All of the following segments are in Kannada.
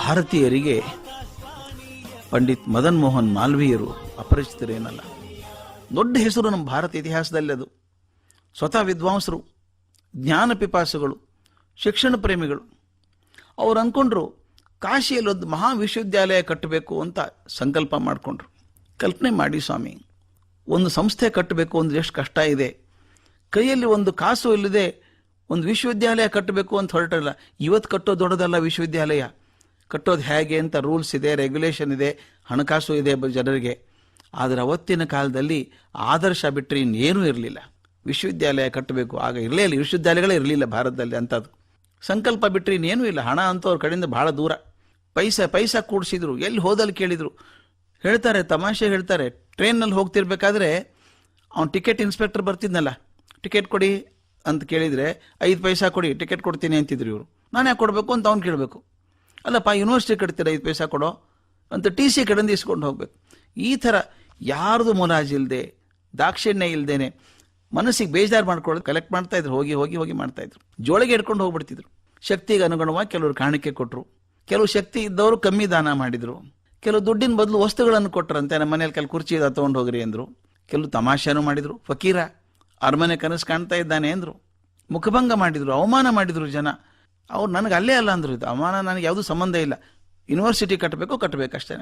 ಭಾರತೀಯರಿಗೆ ಪಂಡಿತ್ ಮದನ್ ಮೋಹನ್ ಮಾಲ್ವೀಯರು ಅಪರಿಚಿತರೇನಲ್ಲ. ದೊಡ್ಡ ಹೆಸರು ನಮ್ಮ ಭಾರತ ಇತಿಹಾಸದಲ್ಲಿ. ಅದು ಸ್ವತಃ ವಿದ್ವಾಂಸರು, ಜ್ಞಾನ ಪಿಪಾಸುಗಳು, ಶಿಕ್ಷಣ ಪ್ರೇಮಿಗಳು. ಅವ್ರು ಅಂದ್ಕೊಂಡ್ರು ಕಾಶಿಯಲ್ಲಿ ಒಂದು ಮಹಾ ವಿಶ್ವವಿದ್ಯಾಲಯ ಕಟ್ಟಬೇಕು ಅಂತ ಸಂಕಲ್ಪ ಮಾಡಿಕೊಂಡ್ರು. ಕಲ್ಪನೆ ಮಾಡಿ ಸ್ವಾಮಿ, ಒಂದು ಸಂಸ್ಥೆ ಕಟ್ಟಬೇಕು ಅಂದ್ರೆ ಎಷ್ಟು ಕಷ್ಟ ಇದೆ. ಕೈಯಲ್ಲಿ ಒಂದು ಕಾಸು ಇಲ್ಲದೆ ಒಂದು ವಿಶ್ವವಿದ್ಯಾಲಯ ಕಟ್ಟಬೇಕು ಅಂತ ಹೊರಟಲ್ಲ. ಇವತ್ತು ಕಟ್ಟೋದು ದೊಡ್ಡದಲ್ಲ, ವಿಶ್ವವಿದ್ಯಾಲಯ ಕಟ್ಟೋದು ಹೇಗೆ ಅಂತ ರೂಲ್ಸ್ ಇದೆ, ರೆಗ್ಯುಲೇಷನ್ ಇದೆ, ಹಣಕಾಸು ಇದೆ ಜನರಿಗೆ. ಆದರೆ ಅವತ್ತಿನ ಕಾಲದಲ್ಲಿ ಆದರ್ಶ ಬಿಟ್ಟರೆ ಇನ್ನೇನೂ ಇರಲಿಲ್ಲ. ವಿಶ್ವವಿದ್ಯಾಲಯ ಕಟ್ಟಬೇಕು ಆಗ ಇರಲೇ ಇಲ್ಲ, ವಿಶ್ವವಿದ್ಯಾಲಯಗಳೇ ಇರಲಿಲ್ಲ ಭಾರತದಲ್ಲಿ. ಅಂಥದ್ದು ಸಂಕಲ್ಪ ಬಿಟ್ಟರೆ ಇನ್ನೇನೂ ಇಲ್ಲ. ಹಣ ಅಂತೂ ಅವ್ರ ಕಡೆಯಿಂದ ಭಾಳ ದೂರ. ಪೈಸಾ ಕೂಡಿಸಿದ್ರು, ಎಲ್ಲಿ ಹೋದಲ್ಲಿ ಕೇಳಿದರು. ಹೇಳ್ತಾರೆ, ತಮಾಷೆ ಹೇಳ್ತಾರೆ, ಟ್ರೈನಲ್ಲಿ ಹೋಗ್ತಿರ್ಬೇಕಾದ್ರೆ ಅವ್ನು ಟಿಕೆಟ್ ಇನ್ಸ್ಪೆಕ್ಟರ್ ಬರ್ತಿದ್ನಲ್ಲ, ಟಿಕೆಟ್ ಕೊಡಿ ಅಂತ ಕೇಳಿದರೆ 5 ಪೈಸಾ ಕೊಡಿ ಟಿಕೆಟ್ ಕೊಡ್ತೀನಿ ಅಂತಿದ್ರು ಇವರು. ನಾನು ಯಾಕೆ ಕೊಡಬೇಕು ಅಂತ ಅವ್ನು ಕೇಳಬೇಕು. ಅಲ್ಲಪ್ಪ ಯೂನಿವರ್ಸಿಟಿ ಕಟ್ತೀರ 5 ಪೈಸಾ ಕೊಡೋ ಅಂತ ಟಿ.ಸಿ ಕಡೆಯಿಂದ ಇಸ್ಕೊಂಡು ಹೋಗ್ಬೇಕು. ಈ ಥರ ಯಾರ್ದು ಮುಲಾಜಿಲ್ಲದೆ, ದಾಕ್ಷಿಣ್ಯ ಇಲ್ಲದೇನೆ, ಮನಸ್ಸಿಗೆ ಬೇಜಾರು ಮಾಡ್ಕೊಳ್ಳೋದು ಕಲೆಕ್ಟ್ ಮಾಡ್ತಾಯಿದ್ರು. ಹೋಗಿ ಹೋಗಿ ಹೋಗಿ ಮಾಡ್ತಾಯಿದ್ರು. ಜೋಳಿಗೆ ಹಿಡ್ಕೊಂಡು ಹೋಗ್ಬಿಡ್ತಿದ್ರು. ಶಕ್ತಿಗೆ ಅನುಗುಣವಾಗಿ ಕೆಲವರು ಕಾಣಿಕೆ ಕೊಟ್ಟರು, ಕೆಲವು ಶಕ್ತಿ ಇದ್ದವರು ಕಮ್ಮಿ ದಾನ ಮಾಡಿದರು, ಕೆಲವು ದುಡ್ಡಿನ ಬದಲು ವಸ್ತುಗಳನ್ನು ಕೊಟ್ಟರಂತೆ. ನಮ್ಮ ಮನೇಲಿ ಕೆಲವು ಕುರ್ಚಿ ತೊಗೊಂಡು ಹೋಗ್ರಿ ಅಂದರು. ಕೆಲವು ತಮಾಷೆನೂ ಮಾಡಿದರು. ಫಕೀರ ಅರಮನೆ ಕನಸು ಕಾಣ್ತಾ ಇದ್ದಾನೆ ಅಂದರು. ಮುಖಭಂಗ ಮಾಡಿದರು, ಅವಮಾನ ಮಾಡಿದರು ಜನ. ಅವ್ರು ನನಗೆ ಅಲ್ಲೇ ಅಲ್ಲ ಅಂದರು. ಇದು ಅವಮಾನ, ನನಗೆ ಯಾವುದೂ ಸಂಬಂಧ ಇಲ್ಲ, ಯೂನಿವರ್ಸಿಟಿ ಕಟ್ಟಬೇಕಷ್ಟೇ.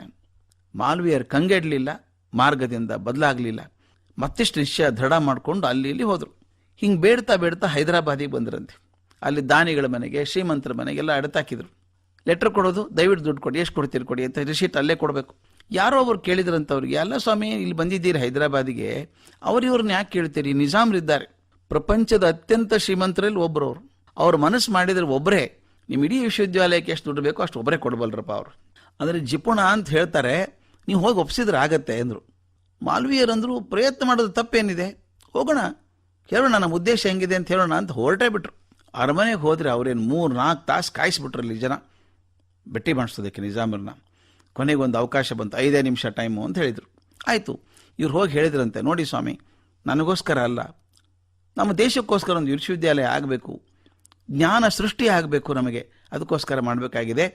ಮಾಲ್ವೀಯರು ಕಂಗೆಡಲಿಲ್ಲ, ಮಾರ್ಗದಿಂದ ಬದಲಾಗಲಿಲ್ಲ. ಮತ್ತಿಷ್ಟು ನಿಶ್ಚಯ ದೃಢ ಮಾಡಿಕೊಂಡು ಅಲ್ಲಿ ಇಲ್ಲಿ ಹೋದರು. ಹಿಂಗೆ ಬೇಡ್ತಾ ಹೈದರಾಬಾದಿಗೆ ಬಂದ್ರಂತೆ. ಅಲ್ಲಿ ದಾನಿಗಳ ಮನೆಗೆ, ಶ್ರೀಮಂತರ ಮನೆಗೆಲ್ಲ ಅಡತಾಕಿದ್ರು. ಲೆಟ್ರ್ ಕೊಡೋದು, ದಯವಿಟ್ಟು ದುಡ್ಡು ಕೊಡಿ, ಎಷ್ಟು ಕೊಡ್ತೀರಿ ಕೊಡಿ ಅಂತ ರಿಸೀಟ್ ಅಲ್ಲೇ ಕೊಡಬೇಕು. ಯಾರೋ ಒಬ್ರು ಕೇಳಿದ್ರಂತ ಅವ್ರಿಗೆ, ಅಲ್ಲ ಸ್ವಾಮಿ ಇಲ್ಲಿ ಬಂದಿದ್ದೀರಿ ಹೈದರಾಬಾದಿಗೆ, ಇವ್ರನ್ನ ಯಾಕೆ ಕೇಳ್ತೀರಿ? ನಿಜಾಮ್ರಿದ್ದಾರೆ, ಪ್ರಪಂಚದ ಅತ್ಯಂತ ಶ್ರೀಮಂತರಲ್ಲಿ ಒಬ್ಬರು ಅವರು. ಅವ್ರ ಮನಸ್ಸು ಮಾಡಿದರೆ ಒಬ್ಬರೇ ನಿಮ್ಮ ಇಡೀ ವಿಶ್ವವಿದ್ಯಾಲಯಕ್ಕೆ ಎಷ್ಟು ದುಡ್ಡು ಬೇಕೋ ಅಷ್ಟು ಒಬ್ಬರೇ ಕೊಡಬಲ್ರಪ್ಪ ಅವರು. ಅಂದರೆ ಜಿಪುಣ ಅಂತ ಹೇಳ್ತಾರೆ, ನೀವು ಹೋಗಿ ಒಪ್ಪಿಸಿದ್ರೆ ಆಗತ್ತೆ ಅಂದರು. ಮಾಲ್ವೀಯರಂದರು, ಪ್ರಯತ್ನ ಮಾಡೋದು ತಪ್ಪೇನಿದೆ, ಹೋಗೋಣ, ಹೇಳೋಣ ನಮ್ಮ ಉದ್ದೇಶ ಹೆಂಗಿದೆ ಅಂತ ಹೇಳೋಣ ಅಂತ ಹೊರಟೇ ಬಿಟ್ರು. ಅರಮನೆಗೆ ಹೋದರೆ ಅವ್ರೇನು 3-4 ತಾಸು ಕಾಯಿಸ್ಬಿಟ್ರಲ್ಲಿ ಜನ ಭೇಟಿ ಮಾಡಿಸೋದಕ್ಕೆ ನಿಜಾಮರನ್ನ. ಕೊನೆಗೊಂದು ಅವಕಾಶ ಬಂತು, 5 ನಿಮಿಷ ಟೈಮು ಅಂತ ಹೇಳಿದರು. ಆಯಿತು, ಇವ್ರು ಹೋಗಿ ಹೇಳಿದ್ರಂತೆ, ನೋಡಿ ಸ್ವಾಮಿ, ನನಗೋಸ್ಕರ ಅಲ್ಲ, ನಮ್ಮ ದೇಶಕ್ಕೋಸ್ಕರ ಒಂದು ವಿಶ್ವವಿದ್ಯಾಲಯ ಆಗಬೇಕು, ಜ್ಞಾನ ಸೃಷ್ಟಿ ಆಗಬೇಕು, ನಮಗೆ ಅದಕ್ಕೋಸ್ಕರ ಮಾಡಬೇಕಾಗಿದೆ.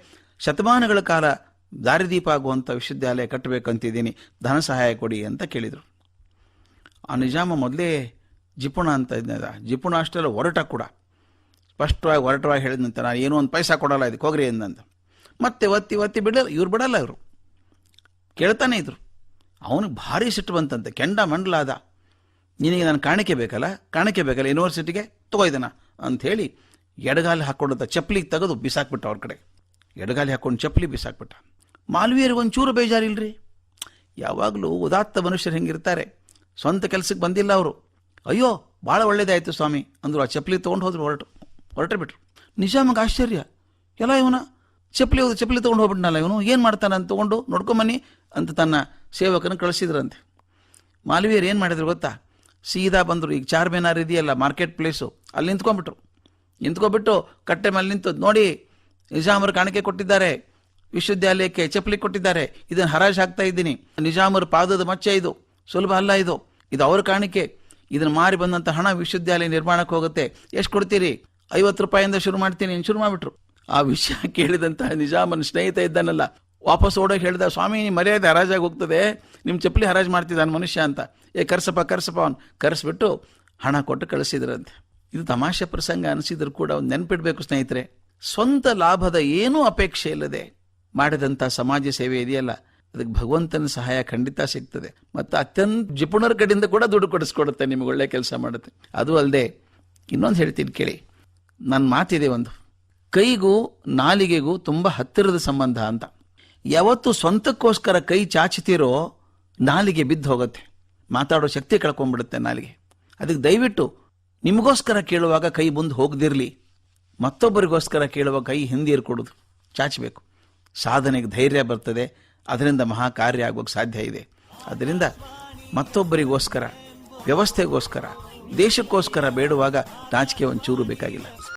ಶತಮಾನಗಳ ಕಾಲ ದಾರಿದೀಪ ಆಗುವಂಥ ವಿಶ್ವವಿದ್ಯಾಲಯ ಕಟ್ಟಬೇಕಂತಿದ್ದೀನಿ, ಧನ ಸಹಾಯ ಕೊಡಿ ಅಂತ ಕೇಳಿದರು. ಆ ನಿಜಾಮ ಮೊದಲೇ ಜಿಪುಣ ಅಂತ ಇದ್ದ. ಜಿಪುಣ ಅಷ್ಟೆಲ್ಲ ಹೊರಟ ಕೂಡ ಹೊರಟವಾಗಿ ಹೇಳಿದಂತೆ, ನಾನು ಏನೋ ಒಂದು ಪೈಸಾ ಕೊಡಲ್ಲ ಇದಕ್ಕೆ, ಹೋಗ್ರಿ ಎಂದಂತ. ಮತ್ತೆ ಒತ್ತಿ ಬಿಡಲ್ಲ, ಬಿಡಲ್ಲ, ಇವರು ಕೇಳ್ತಾನೆ ಇದ್ರು. ಅವನಿಗೆ ಭಾರಿ ಸಿಟ್ಟು ಬಂತಂತೆ, ಕೆಂಡ ಮಂಡಲಾದ, ನಿನಗೆ ನಾನು ಕಾಣಿಕೆ ಬೇಕಲ್ಲ ಯೂನಿವರ್ಸಿಟಿಗೆ ತಗೋಯ್ದನ ಅಂಥೇಳಿ ಎಡಗಾಲಿ ಹಾಕ್ಕೊಂಡಂಥ ಚಪ್ಪಲಿಗೆ ತೆಗೆದು ಬಿಸಾಕ್ಬಿಟ್ಟ. ಅವ್ರ ಕಡೆ ಎಡಗಾಲಿ ಹಾಕ್ಕೊಂಡು ಚಪ್ಪಲಿ ಬಿಸಾಕ್ಬಿಟ್ಟ. ಮಾಲ್ವೀಯರಿಗೆ ಒಂಚೂರು ಬೇಜಾರಿಲ್ರಿ. ಯಾವಾಗಲೂ ಉದಾತ್ತ ಮನುಷ್ಯರು ಹೆಂಗಿರ್ತಾರೆ, ಸ್ವಂತ ಕೆಲಸಕ್ಕೆ ಬಂದಿಲ್ಲ ಅವರು. ಅಯ್ಯೋ ಭಾಳ ಒಳ್ಳೇದಾಯಿತು ಸ್ವಾಮಿ ಅಂದರು. ಆ ಚಪ್ಪಲಿ ತೊಗೊಂಡು ಹೋದ್ರು, ಹೊರಟೇ ಬಿಟ್ರು. ನಿಜಾಮಗೆ ಆಶ್ಚರ್ಯ, ಎಲ್ಲ ಇವನ ಚಪ್ಪಲಿ ತೊಗೊಂಡು ಹೋಗ್ಬಿಟ್ನಲ್ಲ, ಇವನು ಏನು ಮಾಡ್ತಾನೆ ಅಂತ ತೊಗೊಂಡು ನೋಡ್ಕೊಂಬನ್ನಿ ಅಂತ ತನ್ನ ಸೇವಕನ ಕಳಿಸಿದ್ರಂತೆ. ಮಾಲ್ವೀಯರು ಏನು ಮಾಡಿದ್ರು ಗೊತ್ತಾ, ಸೀದಾ ಬಂದರು. ಈಗ ಚಾರ್ಮಿನಾರ್ ಇದೆಯಲ್ಲ ಮಾರ್ಕೆಟ್ ಪ್ಲೇಸು, ಅಲ್ಲಿ ನಿಂತ್ಕೊಬಿಟ್ಟು ಕಟ್ಟೆ ಮೇಲೆ ನಿಂತು, ನೋಡಿ ನಿಜಾಮರು ಕಾಣಿಕೆ ಕೊಟ್ಟಿದ್ದಾರೆ, ವಿಶ್ವವಿದ್ಯಾಲಯಕ್ಕೆ ಚಪ್ಪಲಿ ಕೊಟ್ಟಿದ್ದಾರೆ, ಇದನ್ನು ಹರಾಜು ಹಾಕ್ತಾ ಇದ್ದೀನಿ, ನಿಜಾಮರ ಪಾದದ ಮಚ್ಚೆ, ಇದು ಸುಲಭ ಅಲ್ಲ, ಇದು ಅವ್ರ ಕಾಣಿಕೆ, ಇದನ್ನು ಮಾರಿ ಬಂದಂಥ ಹಣ ವಿಶ್ವವಿದ್ಯಾಲಯ ನಿರ್ಮಾಣಕ್ಕೆ ಹೋಗುತ್ತೆ, ಎಷ್ಟು ಕೊಡ್ತೀರಿ? 50 ರೂಪಾಯಿಂದ ಶುರು ಮಾಡ್ತೀನಿ, ಶುರು ಮಾಡಿಬಿಟ್ರು. ಆ ವಿಷಯ ಕೇಳಿದಂಥ ನಿಜಾಮನ ಸ್ನೇಹಿತ ಇದ್ದಾನಲ್ಲ, ವಾಪಸ್ ಓಡೋಗಿ ಹೇಳಿದ, ಸ್ವಾಮಿ ನಿಮ್ಮ ಮರ್ಯಾದೆ ಹರಾಜಾಗಿ ಹೋಗ್ತದೆ, ನಿಮ್ಮ ಚಪ್ಪಲಿ ಹರಾಜು ಮಾಡ್ತಿದ್ದಾನೆ ಮನುಷ್ಯ ಅಂತ. ಕರ್ಸಪ್ಪ ಅವ್ನು ಕರೆಸ್ಬಿಟ್ಟು ಹಣ ಕೊಟ್ಟು ಕಳಿಸಿದ್ರಂತೆ. ಇದು ತಮಾಷೆ ಪ್ರಸಂಗ ಅನಿಸಿದ್ರು ಕೂಡ ಒಂದು ನೆನಪಿಡಬೇಕು ಸ್ನೇಹಿತರೆ, ಸ್ವಂತ ಲಾಭದ ಏನೂ ಅಪೇಕ್ಷೆ ಇಲ್ಲದೆ ಮಾಡಿದಂಥ ಸಮಾಜ ಸೇವೆ ಇದೆಯಲ್ಲ, ಅದಕ್ಕೆ ಭಗವಂತನ ಸಹಾಯ ಖಂಡಿತ ಸಿಗ್ತದೆ. ಮತ್ತು ಅತ್ಯಂತ ಜಿಪುಣರ ಕಡೆಯಿಂದ ಕೂಡ ದುಡ್ಡು ಕೊಡಿಸ್ಕೊಡುತ್ತೆ, ನಿಮಗೆ ಒಳ್ಳೆ ಕೆಲಸ ಮಾಡುತ್ತೆ. ಅದು ಅಲ್ಲದೆ ಇನ್ನೊಂದು ಹೇಳ್ತೀನಿ ಕೇಳಿ, ನನ್ನ ಮಾತಿದೆ ಒಂದು, ಕೈಗೂ ನಾಲಿಗೆಗೂ ತುಂಬ ಹತ್ತಿರದ ಸಂಬಂಧ ಅಂತ. ಯಾವತ್ತು ಸ್ವಂತಕ್ಕೋಸ್ಕರ ಕೈ ಚಾಚುತ್ತೀರೋ ನಾಲಿಗೆ ಬಿದ್ದು ಹೋಗುತ್ತೆ, ಮಾತಾಡೋ ಶಕ್ತಿ ಕಳ್ಕೊಂಡ್ಬಿಡುತ್ತೆ ನಾಲಿಗೆ. ಅದಕ್ಕೆ ದಯವಿಟ್ಟು ನಿಮಗೋಸ್ಕರ ಕೇಳುವಾಗ ಕೈ ಮುಂದೆ ಹೋಗದಿರಲಿ, ಮತ್ತೊಬ್ಬರಿಗೋಸ್ಕರ ಕೇಳುವ ಕೈ ಹಿಂದೆ ಇರ್ಕೊಡೋದು, ಚಾಚಬೇಕು. ಸಾಧನೆಗೆ ಧೈರ್ಯ ಬರ್ತದೆ, ಅದರಿಂದ ಮಹಾ ಕಾರ್ಯ ಆಗೋಕ್ಕೆ ಸಾಧ್ಯ ಇದೆ. ಅದರಿಂದ ಮತ್ತೊಬ್ಬರಿಗೋಸ್ಕರ, ವ್ಯವಸ್ಥೆಗೋಸ್ಕರ, ದೇಶಕ್ಕೋಸ್ಕರ ಬೇಡುವಾಗ ನಾಚಿಕೆ ಒಂಚೂರು ಬೇಕಾಗಿಲ್ಲ.